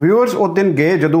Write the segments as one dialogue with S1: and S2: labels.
S1: Viewers ਉਹ ਦਿਨ ਗਏ ਜਦੋਂ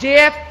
S2: JF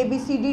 S3: ABCD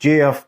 S1: JF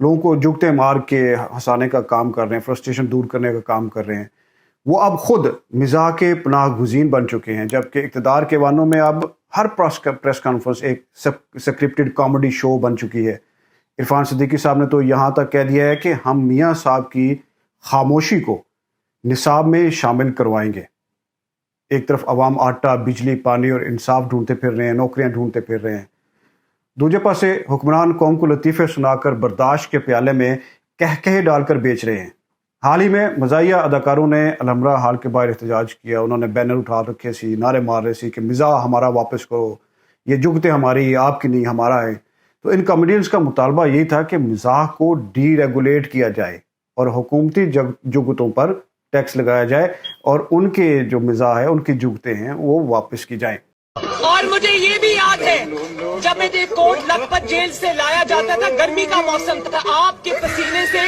S1: لوگوں کو جگتے مار کے ہنسانے کا کام کر رہے ہیں، فرسٹریشن دور کرنے کا کام کر رہے ہیں، وہ اب خود مزاح کے پناہ گزین بن چکے ہیں، جبکہ اقتدار کے وانوں میں اب ہر پریس کانفرنس ایک سکرپٹڈ کامیڈی شو بن چکی ہے۔ عرفان صدیقی صاحب نے تو یہاں تک کہہ دیا ہے کہ ہم میاں صاحب کی خاموشی کو نصاب میں شامل کروائیں گے۔ ایک طرف عوام آٹا، بجلی، پانی اور انصاف ڈھونڈتے پھر رہے ہیں، نوکریاں ڈھونڈتے پھر رہے ہیں، دوسرے پاسے حکمران قوم کو لطیفے سنا کر برداشت کے پیالے میں کہکہے ڈال کر بیچ رہے ہیں۔ حال ہی میں مزاحیہ اداکاروں نے الحمرا ہال کے باہر احتجاج کیا، انہوں نے بینر اٹھا رکھے سی، نعرے مار رہے سی کہ مزاح ہمارا واپس کرو، یہ جگتے ہماری، آپ کی نہیں ہمارا ہے۔ تو ان کامیڈینز کا مطالبہ یہی تھا کہ مزاح کو ڈی ریگولیٹ کیا جائے اور حکومتی جگتوں پر ٹیکس لگایا جائے اور ان کے جو مزاح ہے، ان کی جگتیں ہیں، وہ واپس کی جائیں۔
S2: اور مجھے یہ بھی یاد ہے جب مجھے کوٹ لکھپت جیل سے لایا جاتا تھا، گرمی کا موسم تھا، آپ کے پسینے سے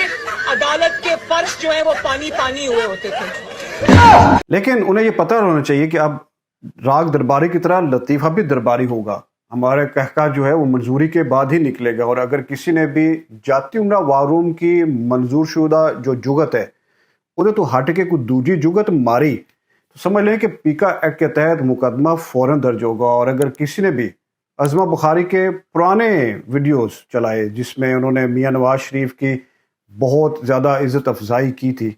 S2: عدالت کے فرش جو ہیں وہ پانی پانی ہوئے ہوتے تھے۔
S1: لیکن انہیں یہ پتہ ہونا چاہیے کہ اب راگ درباری کی طرح لطیفہ بھی درباری ہوگا، ہمارے کہکہ جو ہے وہ منظوری کے بعد ہی نکلے گا، اور اگر کسی نے بھی جاتی عمرہ وار روم کی منظور شدہ جو جگت ہے انہیں تو ہٹ کے کوئی دوسری جگت ماری تو سمجھ لیں کہ پیکا ایکٹ کے تحت مقدمہ فوراً درج ہوگا۔ اور اگر کسی نے بھی عظمہ بخاری کے پرانے ویڈیوز چلائے جس میں انہوں نے میاں نواز شریف کی بہت زیادہ عزت افزائی کی تھی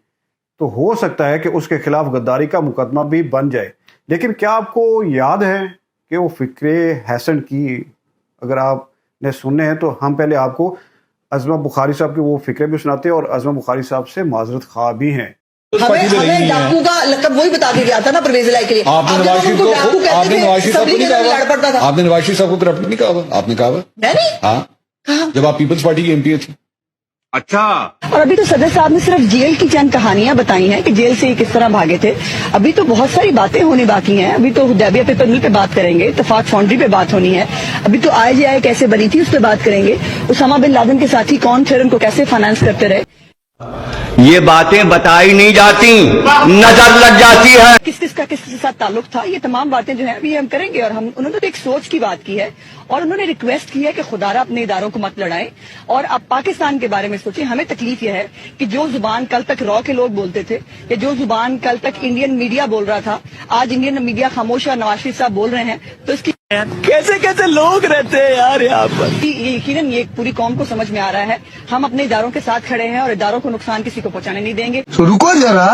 S1: تو ہو سکتا ہے کہ اس کے خلاف غداری کا مقدمہ بھی بن جائے۔ لیکن کیا آپ کو یاد ہے کہ وہ فکرے حسن کی اگر آپ نے سننے ہیں تو ہم پہلے آپ کو عظمہ بخاری صاحب کے وہ فکرے بھی سناتے ہیں اور عظمہ بخاری صاحب سے معذرت خواہ بھی ہیں۔
S3: ہمیں ڈاکو کا لقب وہی بتا کے گیا تھا نا پرویز الہی کے لیے۔
S4: آپ نے نواز شریف صاحب کو نہیں کہا، آپ نے نواز شریف صاحب کو کرپٹ نہیں کہا، آپ نے کہا
S3: میں نہیں
S4: ہاں جب آپ پیپلز پارٹی کی ایم پی تھی۔
S5: اچھا،
S6: اور ابھی تو صدر صاحب نے صرف جیل کی چند کہانیاں بتائی ہیں کہ جیل سے یہ کس طرح بھاگے تھے، ابھی تو بہت ساری باتیں ہونے باقی ہیں۔ ابھی تو حدیبیہ پیپر مل پہ بات کریں گے، اتفاق فاؤنڈری پہ بات ہونی ہے، ابھی تو آئی جے آئی کیسے بنی تھی اس پہ بات کریں گے، اسامہ بن لادن کے ساتھی کون تھے، ان کو کیسے فائنانس کرتے رہے،
S5: یہ باتیں بتائی نہیں جاتی، نظر لگ جاتی ہے،
S6: کس کس کا کس کے ساتھ تعلق تھا، یہ تمام باتیں جو ہیں ابھی ہم کریں گے۔ اور انہوں نے تو ایک سوچ کی بات کی ہے اور انہوں نے ریکویسٹ کی ہے کہ خدا را اپنے اداروں کو مت لڑائیں اور اب پاکستان کے بارے میں سوچیں۔ ہمیں تکلیف یہ ہے کہ جو زبان کل تک را کے لوگ بولتے تھے یا جو زبان کل تک انڈین میڈیا بول رہا تھا، آج انڈین میڈیا خاموش ہے، نواز شریف صاحب بول رہے ہیں، تو اس کی
S7: کیسے کیسے لوگ رہتے ہیں یار یہاں پر۔
S6: یہ یقیناً یہ پوری قوم کو سمجھ میں آ رہا ہے، ہم اپنے اداروں کے ساتھ کھڑے ہیں اور اداروں کو نقصان کسی کو پہنچانے نہیں دیں گے۔
S7: رکو ذرا،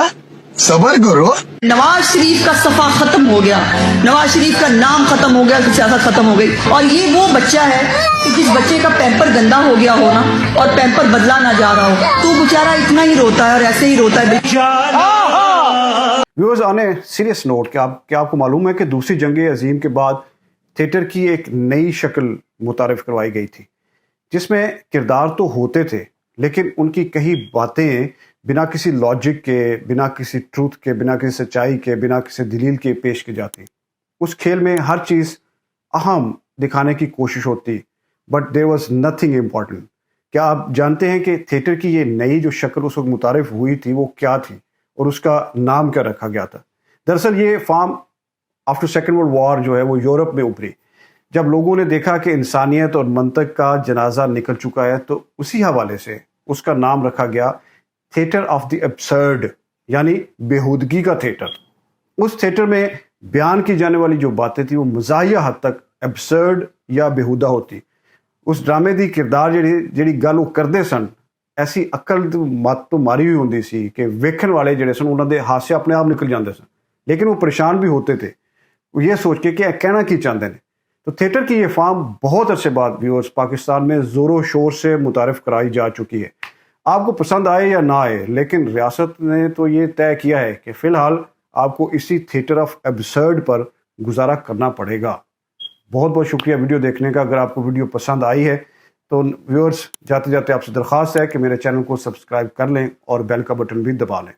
S7: صبر کرو۔
S3: نواز شریف کا صفحہ ختم ہو گیا، نواز شریف کا نام ختم ہو گیا، سیاست ختم ہو گئی، اور یہ وہ بچہ ہے کہ جس بچے کا پیمپر گندا ہو گیا ہو نا اور پیمپر بدلا نہ جا رہا ہو تو بیچارہ اتنا ہی روتا ہے اور ایسے ہی روتا ہے۔
S1: ویورز، آنے سیریس نوٹ کہ آپ کو معلوم ہے کہ دوسری جنگ عظیم کے بعد تھیٹر کی ایک نئی شکل متعارف کروائی گئی تھی جس میں کردار تو ہوتے تھے لیکن ان کی کئی باتیں بنا کسی لاجک کے، بنا کسی ٹروتھ کے، بنا کسی سچائی کے، بنا کسی دلیل کے پیش کی جاتی۔ اس کھیل میں ہر چیز اہم دکھانے کی کوشش ہوتی but there was nothing important. کیا آپ جانتے ہیں کہ تھیٹر کی یہ نئی جو شکل اس وقت متعارف ہوئی تھی وہ کیا تھی اور اس کا نام کیا رکھا گیا تھا؟ دراصل یہ form after second world war جو ہے وہ یورپ میں ابھری جب لوگوں نے دیکھا کہ انسانیت اور منطق کا جنازہ نکل چکا ہے، تو اسی حوالے سے اس کا نام رکھا گیا تھیٹر آف دی ابسرڈ، یعنی بےہودگی کا تھیٹر۔ اس تھیٹر میں بیان کی جانے والی جو باتیں تھیں وہ مزاحیہ حد تک ابسرڈ یا بےہودہ ہوتی۔ اس ڈرامے دی کردار جڑی گل وہ کرتے سن ایسی عقل مت تو ماری ہوئی ہوندی سی کہ ویکھن والے جڑے سن انہوں دے ہاسے اپنے آپ نکل جاندے سن، لیکن وہ پریشان بھی ہوتے تھے وہ یہ سوچ کے کہ کہنا کی چاہتے ہیں۔ تو تھیٹر کی یہ فارم بہت عرصے بعد ویورز پاکستان میں زور و شور سے متعارف کرائی جا چکی ہے۔ آپ کو پسند آئے یا نہ آئے، لیکن ریاست نے تو یہ طے کیا ہے کہ فی الحال آپ کو اسی تھیٹر آف ایبسرڈ پر گزارا کرنا پڑے گا۔ بہت بہت شکریہ ویڈیو دیکھنے کا۔ اگر آپ کو ویڈیو پسند آئی ہے تو ویورز جاتے جاتے آپ سے درخواست ہے کہ میرے چینل کو سبسکرائب کر لیں اور بیل کا بٹن بھی دبا لیں۔